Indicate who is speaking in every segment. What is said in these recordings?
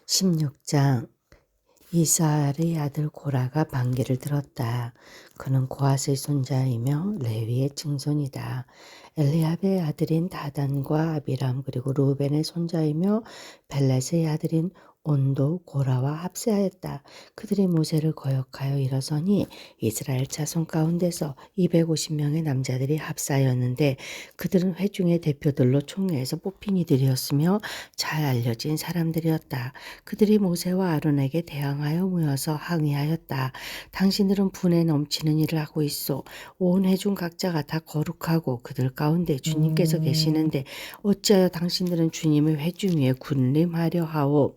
Speaker 1: 16장. 이스라엘의 아들 고라가 반기를 들었다. 그는 고핫의 손자이며 레위의 증손이다. 엘리압의 아들인 다단과 아비람 그리고 루벤의 손자이며 벨렛의 아들인 온도 고라와 합세하였다. 그들이 모세를 거역하여 일어서니 이스라엘 자손 가운데서 250명의 남자들이 합사하였는데 그들은 회중의 대표들로 총회에서 뽑힌 이들이었으며 잘 알려진 사람들이었다. 그들이 모세와 아론에게 대항하여 모여서 항의하였다. 당신들은 분에 넘치는 일을 하고 있어. 온 회중 각자가 다 거룩하고 그들 가운데 주님께서 계시는데 어찌하여 당신들은 주님의 회중 위에 군림하려 하오.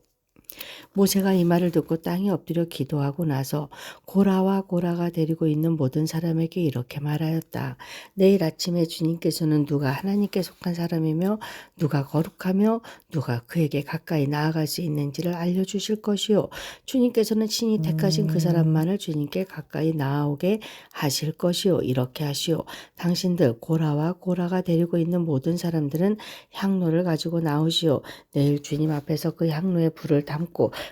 Speaker 1: 모세가 이 말을 듣고 땅에 엎드려 기도하고 나서 고라가 데리고 있는 모든 사람에게 이렇게 말하였다. 내일 아침에 주님께서는 누가 하나님께 속한 사람이며 누가 거룩하며 누가 그에게 가까이 나아갈 수 있는지를 알려주실 것이요. 주님께서는 친히 택하신 그 사람만을 주님께 가까이 나아오게 하실 것이요. 이렇게 하시오. 당신들 고라가 데리고 있는 모든 사람들은 향로를 가지고 나오시오. 내일 주님 앞에서 그 향로에 불을 담고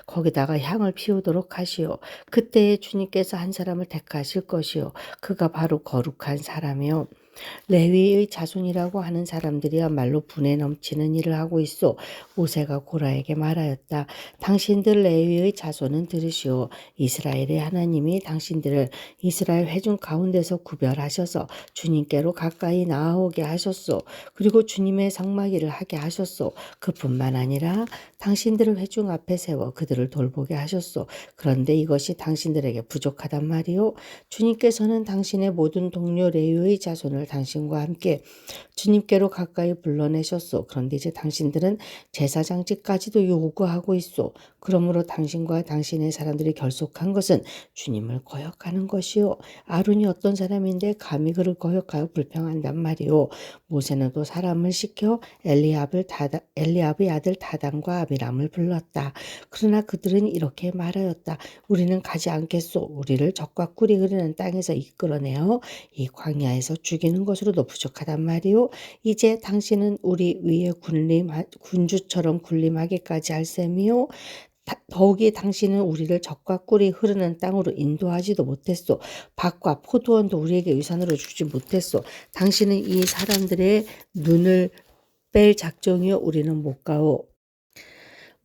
Speaker 1: 거기다가 향을 피우도록 하시오. 그때에 주님께서 한 사람을 택하실 것이요. 그가 바로 거룩한 사람이요. 레위의 자손이라고 하는 사람들이야말로 분에 넘치는 일을 하고 있어. 모세가 고라에게 말하였다. 당신들 레위의 자손은 들으시오. 이스라엘의 하나님이 당신들을 이스라엘 회중 가운데서 구별하셔서 주님께로 가까이 나아오게 하셨소. 그리고 주님의 성막일을 하게 하셨소. 그뿐만 아니라 당신들을 회중 앞에 세워 그들을 돌보게 하셨소. 그런데 이것이 당신들에게 부족하단 말이오. 주님께서는 당신의 모든 동료 레위의 자손을 당신과 함께 주님께로 가까이 불러내셨소. 그런데 이제 당신들은 제사장직까지도 요구하고 있소. 그러므로 당신과 당신의 사람들이 결속한 것은 주님을 거역하는 것이요. 아론이 어떤 사람인데 감히 그를 거역하여 불평한단 말이오. 모세는 또 사람을 시켜 엘리압의 아들 다단과 아비람을 불렀다. 그러나 그들은 이렇게 말하였다. 우리는 가지 않겠소. 우리를 적과 꿀이 흐르는 땅에서 이끌어내어 이 광야에서 죽이는 것으로도 부족하단 말이오. 이제 당신은 우리 위에 군주처럼 군림하기까지 할 셈이요. 더욱이 당신은 우리를 적과 꿀이 흐르는 땅으로 인도하지도 못했소. 밭과 포도원도 우리에게 유산으로 주지 못했소. 당신은 이 사람들의 눈을 뺄 작정이요 우리는 못 가오.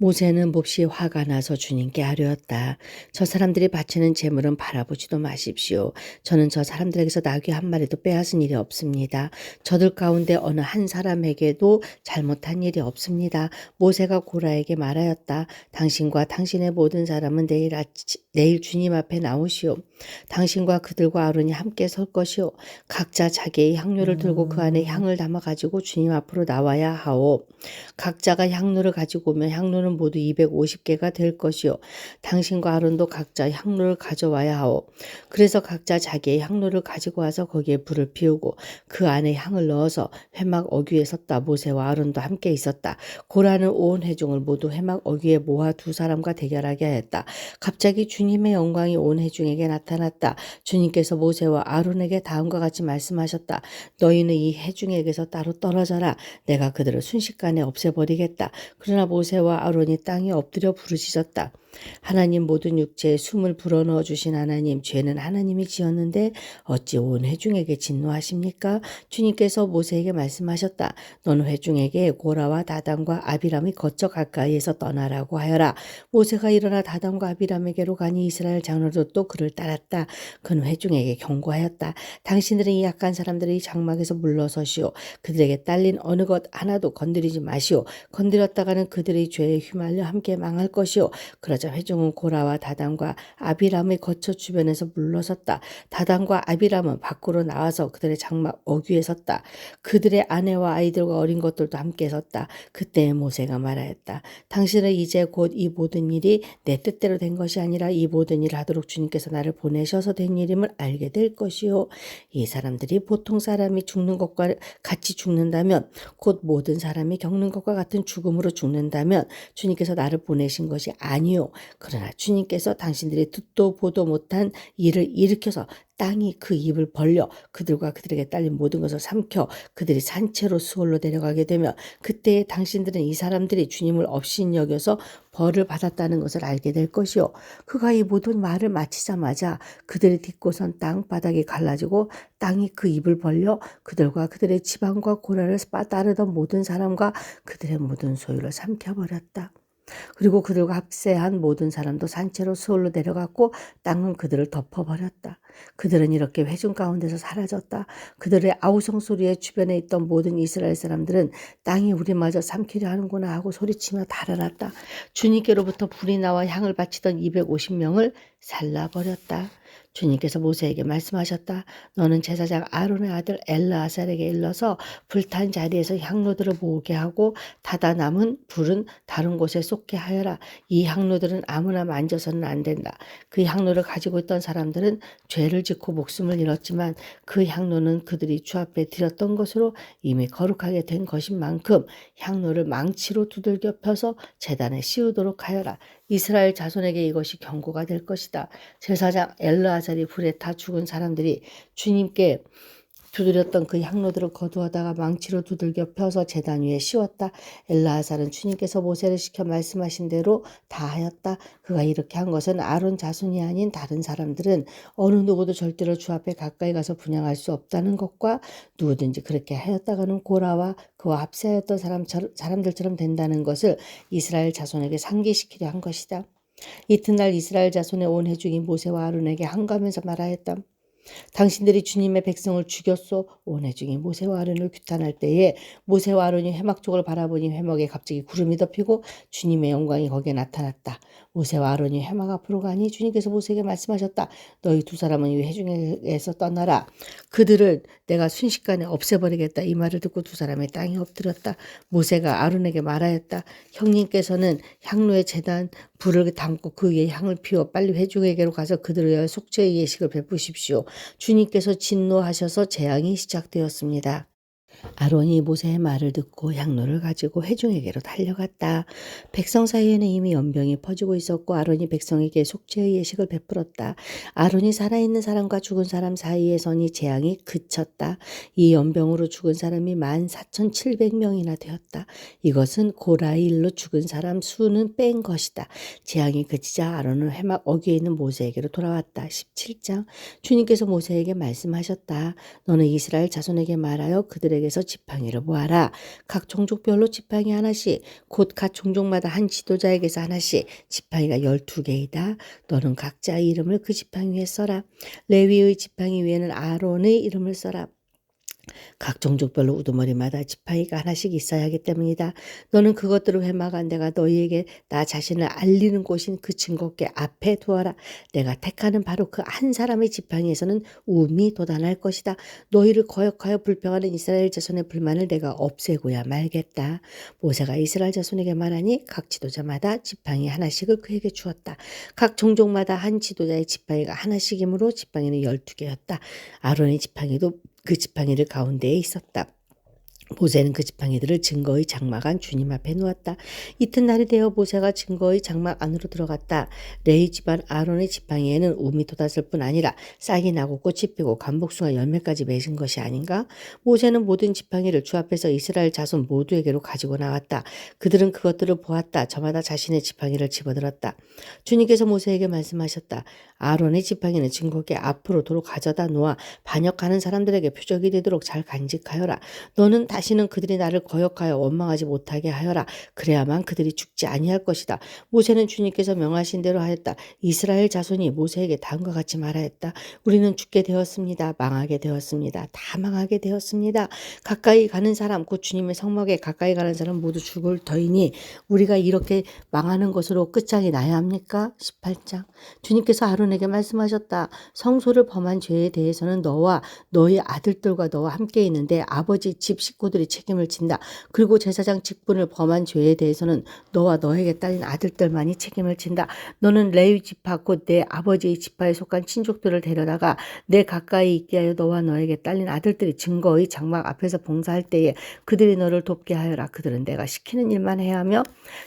Speaker 1: 모세는 몹시 화가 나서 주님께 아뢰었다. 저 사람들이 바치는 재물은 바라보지도 마십시오. 저는 저 사람들에게서 나귀 한 마리도 빼앗은 일이 없습니다. 저들 가운데 어느 한 사람에게도 잘못한 일이 없습니다. 모세가 고라에게 말하였다. 당신과 당신의 모든 사람은 내일 주님 앞에 나오시오. 당신과 그들과 아론이 함께 설 것이오. 각자 자기의 향료를 들고 그 안에 향을 담아 가지고 주님 앞으로 나와야 하오. 각자가 향로를 가지고 오면 향로는 모두 250개가 될 것이요. 당신과 아론도 각자 향로를 가져와야 하오. 그래서 각자 자기의 향로를 가지고 와서 거기에 불을 피우고 그 안에 향을 넣어서 회막 어귀에 섰다. 모세와 아론도 함께 있었다. 고라는 온 회중을 모두 회막 어귀에 모아 두 사람과 대결하게 하였다. 갑자기 주님의 영광이 온 회중에게 나타났다. 주님께서 모세와 아론에게 다음과 같이 말씀하셨다. 너희는 이 회중에게서 따로 떨어져라. 내가 그들을 순식간에 없애버리겠다. 그러나 모세와 아론이 땅에 엎드려 부르짖었다. 하나님 모든 육체에 숨을 불어넣어 주신 하나님, 죄는 하나님이 지었는데 어찌 온 회중에게 진노하십니까? 주님께서 모세에게 말씀하셨다. 너는 회중에게 고라와 다단과 아비람이 거쳐 가까이에서 떠나라고 하여라. 모세가 일어나 다단과 아비람에게로 가니 이스라엘 장로도 또 그를 따랐다. 그는 회중에게 경고하였다. 당신들은 이 약한 사람들이 장막에서 물러서시오. 그들에게 딸린 어느 것 하나도 건드리지 마시오. 건드렸다가는 그들의 죄에 휘말려 함께 망할 것이오. 그러자 회중은 고라와 다단과 아비람의 거처 주변에서 물러섰다. 다단과 아비람은 밖으로 나와서 그들의 장막 어귀에 섰다. 그들의 아내와 아이들과 어린 것들도 함께 섰다. 그때 모세가 말하였다. 당신은 이제 곧 이 모든 일이 내 뜻대로 된 것이 아니라 이 모든 일을 하도록 주님께서 나를 보내셔서 된 일임을 알게 될 것이요. 이 사람들이 보통 사람이 죽는 것과 같이 죽는다면 곧 모든 사람이 겪는 것과 같은 죽음으로 죽는다면 주님께서 나를 보내신 것이 아니요. 그러나 주님께서 당신들이 듣도 보도 못한 일을 일으켜서 땅이 그 입을 벌려 그들과 그들에게 딸린 모든 것을 삼켜 그들이 산채로 수월로 내려가게 되면 그때에 당신들은 이 사람들이 주님을 업신 여겨서 벌을 받았다는 것을 알게 될 것이요. 그가 이 모든 말을 마치자마자 그들이 딛고선 땅 바닥이 갈라지고 땅이 그 입을 벌려 그들과 그들의 지방과 고라를 따르던 모든 사람과 그들의 모든 소유를 삼켜버렸다. 그리고 그들과 합세한 모든 사람도 산채로 수월로 내려갔고 땅은 그들을 덮어버렸다. 그들은 이렇게 회중 가운데서 사라졌다. 그들의 아우성 소리에 주변에 있던 모든 이스라엘 사람들은 땅이 우리마저 삼키려 하는구나 하고 소리치며 달아났다. 주님께로부터 불이 나와 향을 바치던 250명을 살라버렸다. 주님께서 모세에게 말씀하셨다. 너는 제사장 아론의 아들 엘르아살에게 일러서 불탄 자리에서 향로들을 모으게 하고 타다 남은 불은 다른 곳에 쏟게 하여라. 이 향로들은 아무나 만져서는 안 된다. 그 향로를 가지고 있던 사람들은 죄를 짓고 목숨을 잃었지만 그 향로는 그들이 주 앞에 드렸던 것으로 이미 거룩하게 된 것인 만큼 향로를 망치로 두들겨 펴서 제단에 씌우도록 하여라. 이스라엘 자손에게 이것이 경고가 될 것이다. 제사장 엘르아살이 불에 타 죽은 사람들이 주님께 두드렸던 그 향로들을 거두어다가 망치로 두들겨 펴서 제단 위에 씌웠다. 엘르아살은 주님께서 모세를 시켜 말씀하신 대로 다 하였다. 그가 이렇게 한 것은 아론 자손이 아닌 다른 사람들은 어느 누구도 절대로 주 앞에 가까이 가서 분향할 수 없다는 것과 누구든지 그렇게 하였다가는 고라와 그와 합세하였던 사람들처럼 된다는 것을 이스라엘 자손에게 상기시키려 한 것이다. 이튿날 이스라엘 자손의 온 회중이 모세와 아론에게 한가하면서 말하였다. 당신들이 주님의 백성을 죽였소. 온 회중이 모세와 아론을 규탄할 때에 모세와 아론이 회막 쪽을 바라보니 회막에 갑자기 구름이 덮이고 주님의 영광이 거기에 나타났다. 모세와 아론이 회막 앞으로 가니 주님께서 모세에게 말씀하셨다. 너희 두 사람은 이 회중에서 떠나라. 그들을 내가 순식간에 없애버리겠다. 이 말을 듣고 두 사람의 땅에 엎드렸다. 모세가 아론에게 말하였다. 형님께서는 향로의 제단 불을 담고 그 위에 향을 피워 빨리 회중에게로 가서 그들을 위하여 속죄의 예식을 베푸십시오. 주님께서 진노하셔서 재앙이 시작되었습니다. 아론이 모세의 말을 듣고 향로를 가지고 회중에게로 달려갔다. 백성 사이에는 이미 연병이 퍼지고 있었고 아론이 백성에게 속죄의 예식을 베풀었다. 아론이 살아있는 사람과 죽은 사람 사이에서니 재앙이 그쳤다. 이 연병으로 죽은 사람이 14,700명이나 되었다. 이것은 고라의 일로 죽은 사람 수는 뺀 것이다. 재앙이 그치자 아론은 회막 어귀에 있는 모세에게로 돌아왔다. 17장 주님께서 모세에게 말씀하셨다. 너는 이스라엘 자손에게 말하여 그들에게서 지팡이를 모아라. 각 종족별로 지팡이 하나씩 곧 각 종족마다 한 지도자에게서 하나씩 지팡이가 12개이다. 너는 각자의 이름을 그 지팡이 위에 써라. 레위의 지팡이 위에는 아론의 이름을 써라. 각 종족별로 우두머리마다 지팡이가 하나씩 있어야 하기 때문이다. 너는 그것들을 회막한 내가 너희에게 나 자신을 알리는 곳인 그 증거궤 앞에 두어라. 내가 택하는 바로 그 한 사람의 지팡이에서는 우음이 돋아날 것이다. 너희를 거역하여 불평하는 이스라엘 자손의 불만을 내가 없애고야 말겠다. 모세가 이스라엘 자손에게 말하니 각 지도자마다 지팡이 하나씩을 그에게 주었다. 각 종족마다 한 지도자의 지팡이가 하나씩이므로 지팡이는 12개였다. 아론의 지팡이도 그 지팡이를 가운데에 있었다. 모세는 그 지팡이들을 증거의 장막 안 주님 앞에 놓았다. 이튿날이 되어 모세가 증거의 장막 안으로 들어갔다. 레위 집안 아론의 지팡이에는 우미 돋았을 뿐 아니라 싹이 나고 꽃이 피고 감복숭아 열매까지 맺은 것이 아닌가? 모세는 모든 지팡이를 주 앞에서 이스라엘 자손 모두에게로 가지고 나왔다. 그들은 그것들을 보았다. 저마다 자신의 지팡이를 집어들었다. 주님께서 모세에게 말씀하셨다. 아론의 지팡이는 증거궤 앞으로 도로 가져다 놓아 반역하는 사람들에게 표적이 되도록 잘 간직하여라. 너는 다시는 그들이 나를 거역하여 원망하지 못하게 하여라. 그래야만 그들이 죽지 아니할 것이다. 모세는 주님께서 명하신 대로 하였다. 이스라엘 자손이 모세에게 다음과 같이 말하였다. 우리는 죽게 되었습니다. 망하게 되었습니다. 다 망하게 되었습니다. 가까이 가는 사람 곧 주님의 성막에 가까이 가는 사람 모두 죽을 터이니 우리가 이렇게 망하는 것으로 끝장이 나야 합니까? 18장 주님께서 아론에게 말씀하셨다. 성소를 범한 죄에 대해서는 너와 너희 아들들과 너와 함께 있는데 아버지 집 식구들이 가족들이 책임을 진다. 그리고 제사장 직분을 범한 죄에 대해서는 너와 너에게 딸린 아들들만이 책임을 진다. 너는 레위 지파 곧 내 아버지의 지파에 속한 친족들을 데려다가 내 가까이 있게 하여 너와 너에게 딸린 아들들이 증거의 장막 앞에서 봉사할 때에 그들이 너를 돕게 하여라. 그들은 내가 시키는 일만 해야 하며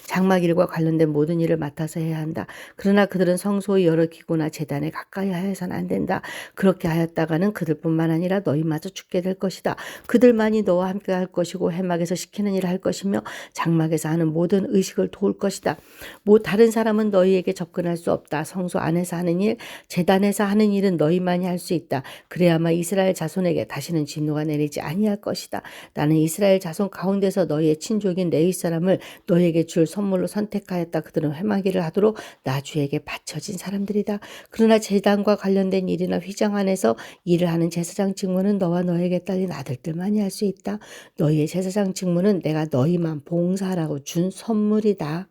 Speaker 1: 장막 일과 관련된 모든 일을 맡아서 해야 한다. 그러나 그들은 성소의 여러 기구나 제단에 가까이 하여서는 안 된다. 그렇게 하였다가는 그들뿐만 아니라 너희마저 죽게 될 것이다. 그들만이 너와 함께 할 것이고 회막에서 시키는 일을 할 것이며 장막에서 하는 모든 의식을 도울 것이다. 다른 사람은 너희에게 접근할 수 없다. 성소 안에서 하는 일, 제단에서 하는 일은 너희만이 할 수 있다. 그래야만 이스라엘 자손에게 다시는 진노가 내리지 아니할 것이다. 나는 이스라엘 자손 가운데서 너희의 친족인 레위 사람을 너희에게 줄 선물로 선택하였다. 그들은 회막일을 하도록 나 주에게 바쳐진 사람들이다. 그러나 제단과 관련된 일이나 휘장 안에서 일을 하는 제사장 직무는 너와 너에게 딸린 아들들만이 할 수 있다. 너희의 제사장 직무는 내가 너희만 봉사하라고 준 선물이다.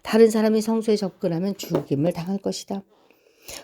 Speaker 1: 다른 사람이 성소에 접근하면 죽임을 당할 것이다.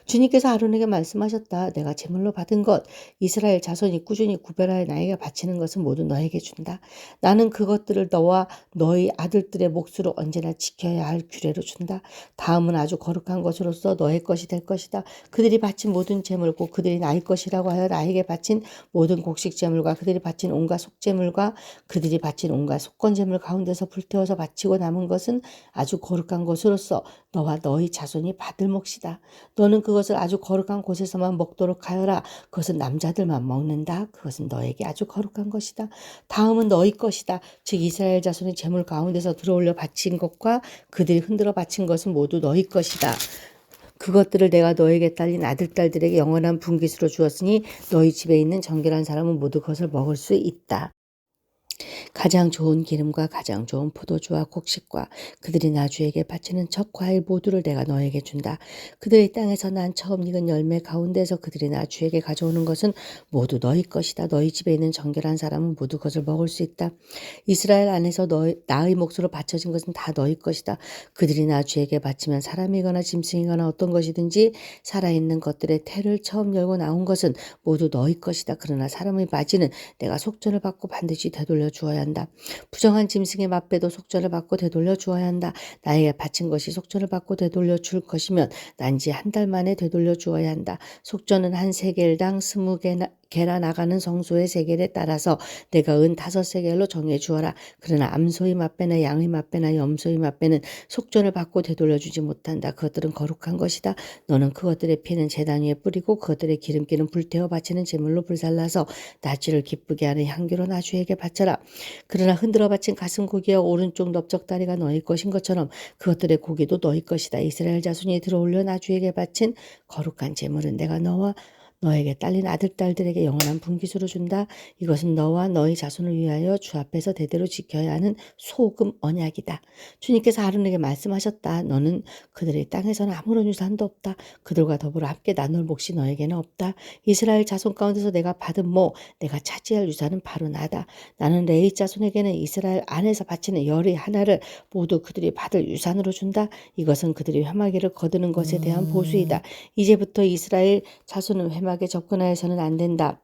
Speaker 1: 주님께서 아론에게 말씀하셨다. 내가 제물로 받은 것 이스라엘 자손이 꾸준히 구별하여 나에게 바치는 것은 모두 너에게 준다. 나는 그것들을 너와 너희 아들들의 몫으로 언제나 지켜야 할 규례로 준다. 다음은 아주 거룩한 것으로서 너의 것이 될 것이다. 그들이 바친 모든 제물 곧 그들이 나의 것이라고 하여 나에게 바친 모든 곡식 제물과 그들이 바친 온갖 속제물과 그들이 바친 온갖 속건 제물 가운데서 불태워서 바치고 남은 것은 아주 거룩한 것으로서 너와 너희 자손이 받을 몫이다. 너는 그것을 아주 거룩한 곳에서만 먹도록 하여라. 그것은 남자들만 먹는다. 그것은 너에게 아주 거룩한 것이다. 다음은 너희 것이다. 즉 이스라엘 자손의 제물 가운데서 들어올려 바친 것과 그들이 흔들어 바친 것은 모두 너희 것이다. 그것들을 내가 너에게 딸린 아들딸들에게 영원한 분깃으로 주었으니 너희 집에 있는 정결한 사람은 모두 그것을 먹을 수 있다. 가장 좋은 기름과 가장 좋은 포도주와 곡식과 그들이 나 주에게 바치는 첫 과일 모두를 내가 너에게 준다. 그들의 땅에서 난 처음 익은 열매 가운데서 그들이 나 주에게 가져오는 것은 모두 너희 것이다. 너희 집에 있는 정결한 사람은 모두 그것을 먹을 수 있다. 이스라엘 안에서 나의 몫으로 바쳐진 것은 다 너희 것이다. 그들이 나 주에게 바치면 사람이거나 짐승이거나 어떤 것이든지 살아있는 것들의 태를 처음 열고 나온 것은 모두 너희 것이다. 그러나 사람의 바지는 내가 속전을 받고 반드시 되돌려 주어야 한다. 부정한 짐승의 맛배도 속전을 받고 되돌려 주어야 한다. 나에게 바친 것이 속전을 받고 되돌려 줄 것이면 난지 한 달 만에 되돌려 주어야 한다. 속전은 한 세겔당 20개나 나가는 성소의 세겔에 따라서 내가 은 5세겔로 정해 주어라. 그러나 암소의 맛배나 양의 맛배나 염소의 맛배는 속전을 받고 되돌려 주지 못한다. 그것들은 거룩한 것이다. 너는 그것들의 피는 제단 위에 뿌리고 그것들의 기름기는 불태워 바치는 제물로 불살라서 나 주를 기쁘게 하는 향기로 나 주에게 바쳐라. 그러나 흔들어 바친 가슴 고기와 오른쪽 넓적다리가 너희 것인 것처럼 그것들의 고기도 너희 것이다. 이스라엘 자손이 들어올려 나 주에게 바친 거룩한 제물은 내가 너와 너에게 딸린 아들딸들에게 영원한 분깃으로 준다. 이것은 너와 너희 자손을 위하여 주 앞에서 대대로 지켜야 하는 소금 언약이다. 주님께서 아론에게 말씀하셨다. 너는 그들의 땅에서는 아무런 유산도 없다. 그들과 더불어 함께 나눌 몫이 너에게는 없다. 이스라엘 자손 가운데서 내가 받은 내가 차지할 유산은 바로 나다. 나는 레위 자손에게는 이스라엘 안에서 바치는 열의 하나를 모두 그들이 받을 유산으로 준다. 이것은 그들이 회막일을 거두는 것에 대한 보수이다. 이제부터 이스라엘 자손은 회막에 접근하여서는 안 된다.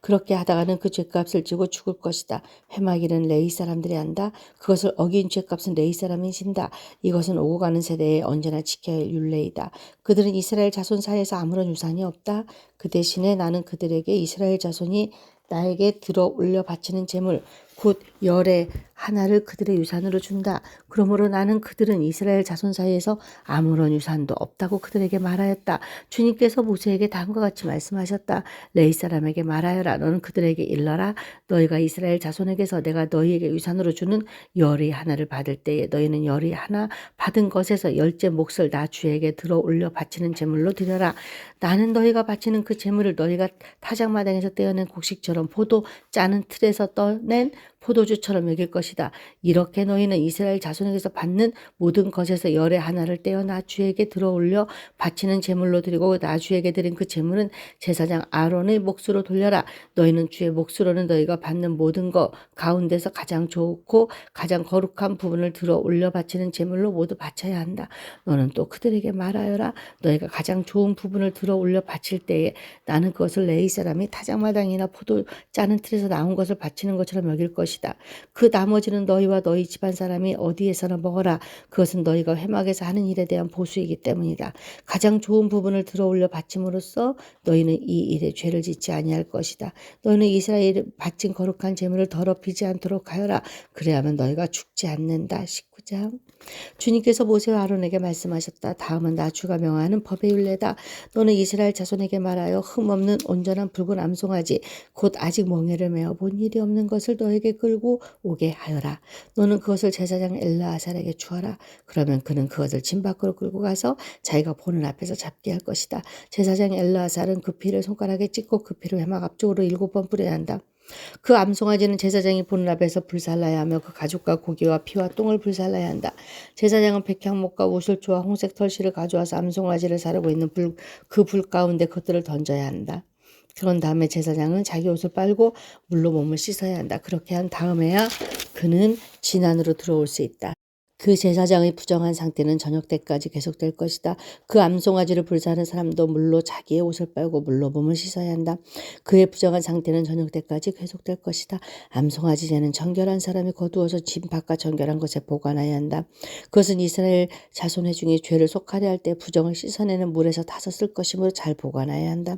Speaker 1: 그렇게 하다가는 그 죄값을 지고 죽을 것이다. 회막일은 레위 사람들이 한다. 그것을 어긴 죄값은 레위 사람이 진다. 이것은 오고 가는 세대에 언제나 지켜야 할 율례이다. 그들은 이스라엘 자손 사이에서 아무런 유산이 없다. 그 대신에 나는 그들에게 이스라엘 자손이 나에게 들어 올려 바치는 제물 곧 열의 하나를 그들의 유산으로 준다. 그러므로 나는 그들은 이스라엘 자손 사이에서 아무런 유산도 없다고 그들에게 말하였다. 주님께서 모세에게 다음과 같이 말씀하셨다. 레위 사람에게 말하여라. 너는 그들에게 일러라. 너희가 이스라엘 자손에게서 내가 너희에게 유산으로 주는 열의 하나를 받을 때에 너희는 열의 하나 받은 것에서 10째 몫을 나 주에게 들어 올려 바치는 제물로 드려라. 나는 너희가 바치는 그 제물을 너희가 타작마당에서 떼어낸 곡식처럼 포도 짜는 틀에서 떠낸 포도주처럼 여길 것이다. 이렇게 너희는 이스라엘 자손에게서 받는 모든 것에서 열의 하나를 떼어 나 주에게 들어올려 바치는 제물로 드리고 나 주에게 드린 그 제물은 제사장 아론의 몫으로 돌려라. 너희는 주의 몫으로는 너희가 받는 모든 것 가운데서 가장 좋고 가장 거룩한 부분을 들어올려 바치는 제물로 모두 바쳐야 한다. 너는 또 그들에게 말하여라. 너희가 가장 좋은 부분을 들어올려 바칠 때에 나는 그것을 레위 사람이 타작마당이나 포도 짜는 틀에서 나온 것을 바치는 것처럼 여길 것이다. 것이다. 그 나머지는 너희와 너희 집안 사람이 어디에서나 먹어라. 그것은 너희가 회막에서 하는 일에 대한 보수이기 때문이다. 가장 좋은 부분을 들어올려 바침으로써 너희는 이 일에 죄를 짓지 아니할 것이다. 너희는 이스라엘이 바친 거룩한 제물을 더럽히지 않도록 하여라. 그래야만 너희가 죽지 않는다. 19장. 주님께서 모세와 아론에게 말씀하셨다. 다음은 나 주가 명하는 법의 율례다. 너는 이스라엘 자손에게 말하여 흠없는 온전한 붉은 암송아지 곧 아직 멍에를 메어 본 일이 없는 것을 너에게 끌고 오게 하여라. 너는 그것을 제사장 엘르아살에게 주어라. 그러면 그는 그것을 진 밖으로 끌고 가서 자기가 보는 앞에서 잡게 할 것이다. 제사장 엘르아살은 그 피를 손가락에 찍고 그 피를 회막 앞쪽으로 7번 뿌려야 한다. 그 암송아지는 제사장이 보는 앞에서 불살라야 하며 그 가죽과 고기와 피와 똥을 불살라야 한다. 제사장은 백향목과 우슬초와 홍색 털실을 가져와서 암송아지를 사르고 있는 그 불 가운데 그것들을 던져야 한다. 그런 다음에 제사장은 자기 옷을 빨고 물로 몸을 씻어야 한다. 그렇게 한 다음에야 그는 진안으로 들어올 수 있다. 그 제사장의 부정한 상태는 저녁 때까지 계속될 것이다. 그 암송아지를 불사하는 사람도 물로 자기의 옷을 빨고 물로 몸을 씻어야 한다. 그의 부정한 상태는 저녁 때까지 계속될 것이다. 암송아지 죄는 정결한 사람이 거두어서 집 바깥 정결한 곳에 보관해야 한다. 그것은 이스라엘 자손의 중에 죄를 속하려 할 때 부정을 씻어내는 물에서 타서 쓸 것이므로 잘 보관해야 한다.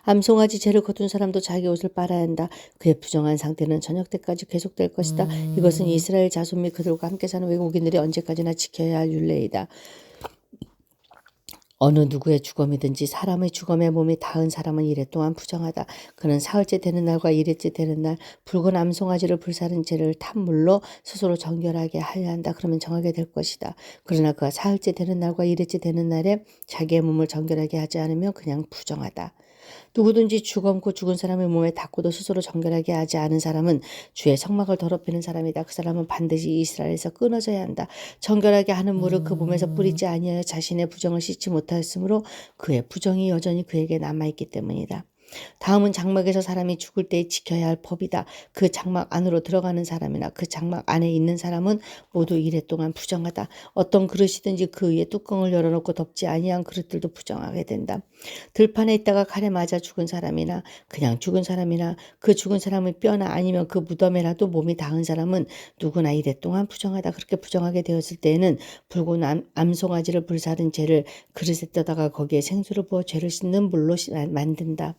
Speaker 1: 암송아지 죄를 거둔 사람도 자기 옷을 빨아야 한다. 그의 부정한 상태는 저녁 때까지 계속될 것이다. 이것은 이스라엘 자손 및 그들과 함께 사는 외국인들이 언제까지나 지켜야 할 율례이다. 어느 누구의 주검이든지 사람의 주검에 몸이 닿은 사람은 이래 동안 부정하다. 그는 사흘째 되는 날과 일일째 되는 날 붉은 암송아지를 불사른 죄를 탄 물로 스스로 정결하게 하여야 한다. 그러면 정하게 될 것이다. 그러나 그가 사흘째 되는 날과 일일째 되는 날에 자기의 몸을 정결하게 하지 않으면 그냥 부정하다. 누구든지 죽었고 죽은 사람의 몸에 닿고도 스스로 정결하게 하지 않은 사람은 주의 성막을 더럽히는 사람이다. 그 사람은 반드시 이스라엘에서 끊어져야 한다. 정결하게 하는 물을 그 몸에서 뿌리지 아니하여 자신의 부정을 씻지 못하였으므로 그의 부정이 여전히 그에게 남아있기 때문이다. 다음은 장막에서 사람이 죽을 때 지켜야 할 법이다. 그 장막 안으로 들어가는 사람이나 그 장막 안에 있는 사람은 모두 이래 동안 부정하다. 어떤 그릇이든지 그 위에 뚜껑을 열어놓고 덮지 아니한 그릇들도 부정하게 된다. 들판에 있다가 칼에 맞아 죽은 사람이나 그냥 죽은 사람이나 그 죽은 사람의 뼈나 아니면 그 무덤에라도 몸이 닿은 사람은 누구나 이래 동안 부정하다. 그렇게 부정하게 되었을 때에는 붉은 암송아지를 불사른 죄를 그릇에 떠다가 거기에 생수를 부어 죄를 씻는 물로 만든다.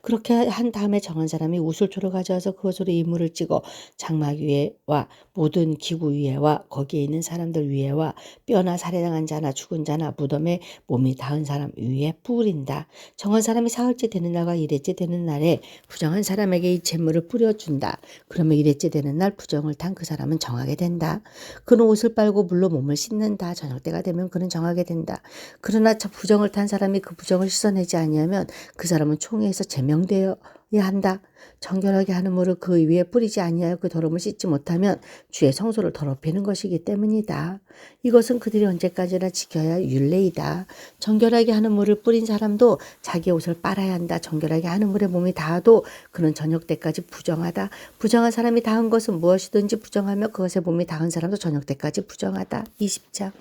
Speaker 1: 그렇게 한 다음에 정한 사람이 우슬초를 가져와서 그것으로 이물을 찍어 장막 위에와 모든 기구 위에와 거기에 있는 사람들 위에와 뼈나 살해당한 자나 죽은 자나 무덤에 몸이 닿은 사람 위에 뿌린다. 정한 사람이 사흘째 되는 날과 일회째 되는 날에 부정한 사람에게 이 제물을 뿌려준다. 그러면 일회째 되는 날 부정을 탄 그 사람은 정하게 된다. 그는 옷을 빨고 물로 몸을 씻는다. 저녁 때가 되면 그는 정하게 된다. 그러나 부정을 탄 사람이 그 부정을 씻어내지 아니하면 그 사람은 총회에서 제명되어야 한다. 정결하게 하는 물을 그 위에 뿌리지 아니하여 그 더러움을 씻지 못하면 주의 성소를 더럽히는 것이기 때문이다. 이것은 그들이 언제까지나 지켜야 할 율례이다. 정결하게 하는 물을 뿌린 사람도 자기 옷을 빨아야 한다. 정결하게 하는 물에 몸이 닿아도 그는 저녁 때까지 부정하다. 부정한 사람이 닿은 것은 무엇이든지 부정하며 그것에 몸이 닿은 사람도 저녁 때까지 부정하다. 20장.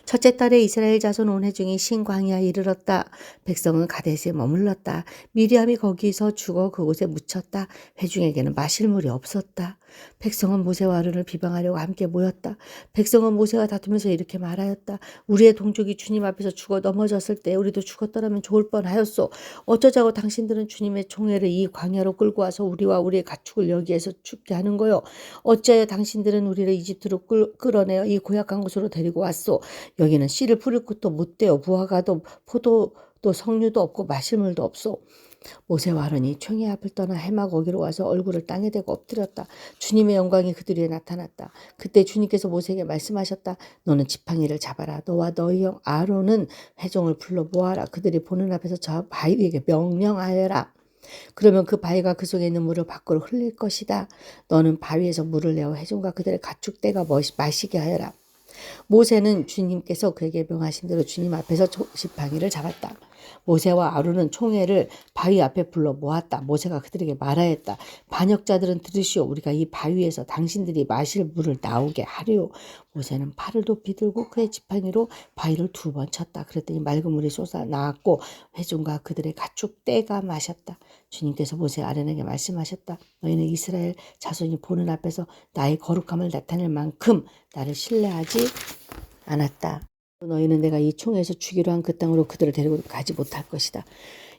Speaker 1: 첫째 달에 이스라엘 자손 온 회중이 신광야에 이르렀다. 백성은 가데스에 머물렀다. 미리암이 거기서 죽어 그곳에 묻혔다. 회중에게는 마실 물이 없었다. 백성은 모세와 아론을 비방하려고 함께 모였다. 백성은 모세와 다투면서 이렇게 말하였다. 우리의 동족이 주님 앞에서 죽어 넘어졌을 때 우리도 죽었더라면 좋을 뻔하였소. 어쩌자고 당신들은 주님의 총회를 이 광야로 끌고 와서 우리와 우리의 가축을 여기에서 죽게 하는 거요. 어찌하여 당신들은 우리를 이집트로 끌어내어 이 고약한 곳으로 데리고 왔소. 여기는 씨를 뿌릴 곳도 못 되어 무화과도 포도도 석류도 없고 마실 물도 없소. 모세와 아론이 총회 앞을 떠나 해막 거기로 와서 얼굴을 땅에 대고 엎드렸다. 주님의 영광이 그들 위에 나타났다. 그때 주님께서 모세에게 말씀하셨다. 너는 지팡이를 잡아라. 너와 너희 형 아론은 회중을 불러 모아라. 그들이 보는 앞에서 저 바위에게 명령하여라. 그러면 그 바위가 그 속에 있는 물을 밖으로 흘릴 것이다. 너는 바위에서 물을 내어 회중과 그들의 가축 떼가 마시게 하여라. 모세는 주님께서 그에게 명하신 대로 주님 앞에서 지팡이를 잡았다. 모세와 아론은 총회를 바위 앞에 불러 모았다. 모세가 그들에게 말하였다. 반역자들은 들으시오. 우리가 이 바위에서 당신들이 마실 물을 나오게 하리오. 모세는 팔을 높이 들고 그의 지팡이로 바위를 2번 쳤다. 그랬더니 맑은 물이 솟아 나왔고 회중과 그들의 가축 떼가 마셨다. 주님께서 모세 아론에게 말씀하셨다. 너희는 이스라엘 자손이 보는 앞에서 나의 거룩함을 나타낼 만큼 나를 신뢰하지 않았다. 너희는 내가 이 총에서 주기로 한 그 땅으로 그들을 데리고 가지 못할 것이다.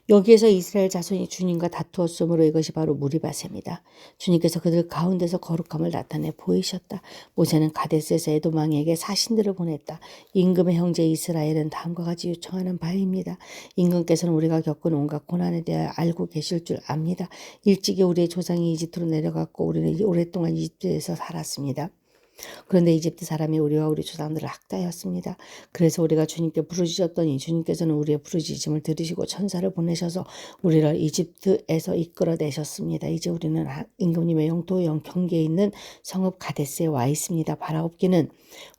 Speaker 1: 여기에서 이스라엘 자손이 주님과 다투었으므로 이것이 바로 무리바셈이다. 주님께서 그들 가운데서 거룩함을 나타내 보이셨다. 모세는 가데스에서 에돔 왕에게 사신들을 보냈다. 임금의 형제 이스라엘은 다음과 같이 요청하는 바입니다. 임금께서는 우리가 겪은 온갖 고난에 대하여 알고 계실 줄 압니다. 일찍이 우리의 조상이 이집트로 내려갔고 우리는 오랫동안 이집트에서 살았습니다. 그런데 이집트 사람이 우리와 우리 조상들을 학대하였습니다. 그래서 우리가 주님께 부르짖었더니 주님께서는 우리의 부르짖음을 들으시고 천사를 보내셔서 우리를 이집트에서 이끌어내셨습니다. 이제 우리는 임금님의 영토 경계에 있는 성읍 가데스에 와 있습니다. 바라옵기는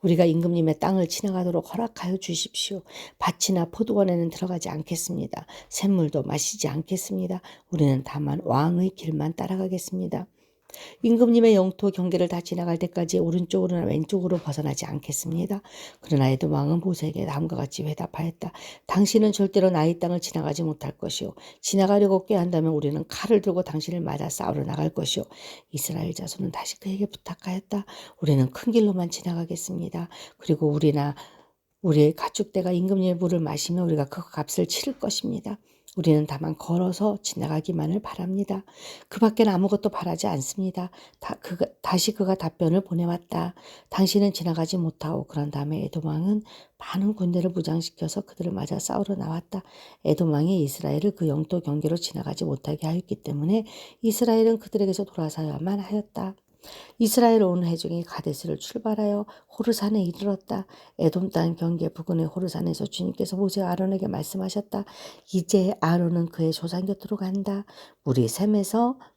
Speaker 1: 우리가 임금님의 땅을 지나가도록 허락하여 주십시오. 밭이나 포도원에는 들어가지 않겠습니다. 샘물도 마시지 않겠습니다. 우리는 다만 왕의 길만 따라가겠습니다. 임금님의 영토 경계를 다 지나갈 때까지 오른쪽으로나 왼쪽으로 벗어나지 않겠습니다. 그러나 에돔 왕은 모세에게 다음과 같이 회답하였다. 당신은 절대로 나의 땅을 지나가지 못할 것이요. 지나가려고 꾀한다면 우리는 칼을 들고 당신을 맞아 싸우러 나갈 것이요. 이스라엘 자손은 다시 그에게 부탁하였다. 우리는 큰 길로만 지나가겠습니다. 그리고 우리의 가축대가 임금님의 물을 마시며 우리가 그 값을 치를 것입니다. 우리는 다만 걸어서 지나가기만을 바랍니다. 그 밖에는 아무것도 바라지 않습니다. 다시 그가 답변을 보내왔다. 당신은 지나가지 못하고 그런 다음에 에돔 왕은 많은 군대를 무장시켜서 그들을 맞아 싸우러 나왔다. 에돔 왕이 이스라엘을 그 영토 경계로 지나가지 못하게 하였기 때문에 이스라엘은 그들에게서 돌아서야만 하였다. 이스라엘 온 회중이 가데스를 출발하여 호르산에 이르렀다. 에돔 땅 경계 부근의 호르산에서 주님께서 모세와 아론에게 말씀하셨다. 이제 아론은 그의 조상 곁으로 간다.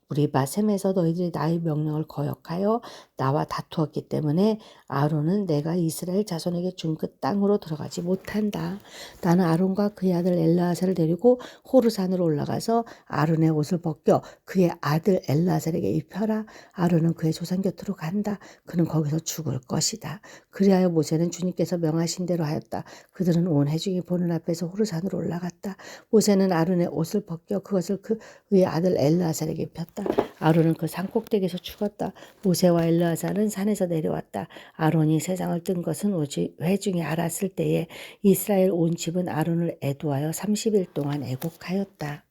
Speaker 1: 무리바셈에서 너희들이 나의 명령을 거역하여 나와 다투었기 때문에 아론은 내가 이스라엘 자손에게 준 그 땅으로 들어가지 못한다. 나는 아론과 그의 아들 엘르아살을 데리고 호르산으로 올라가서 아론의 옷을 벗겨 그의 아들 엘르아살에게 입혀라. 아론은 그의 조상 곁으로 간다. 그는 거기서 죽을 것이다. 그리하여 모세는 주님께서 명하신 대로 하였다. 그들은 온 회중이 보는 앞에서 호르산으로 올라갔다. 모세는 아론의 옷을 벗겨 그것을 그의 아들 엘르아살에게 입혔다. 아론은 그 산 꼭대기에서 죽었다. 모세와 엘르아살은 산에서 내려왔다. 아론이 세상을 뜬 것은 오직 회중이 알았을 때에 이스라엘 온 집은 아론을 애도하여 30일 동안 애곡하였다.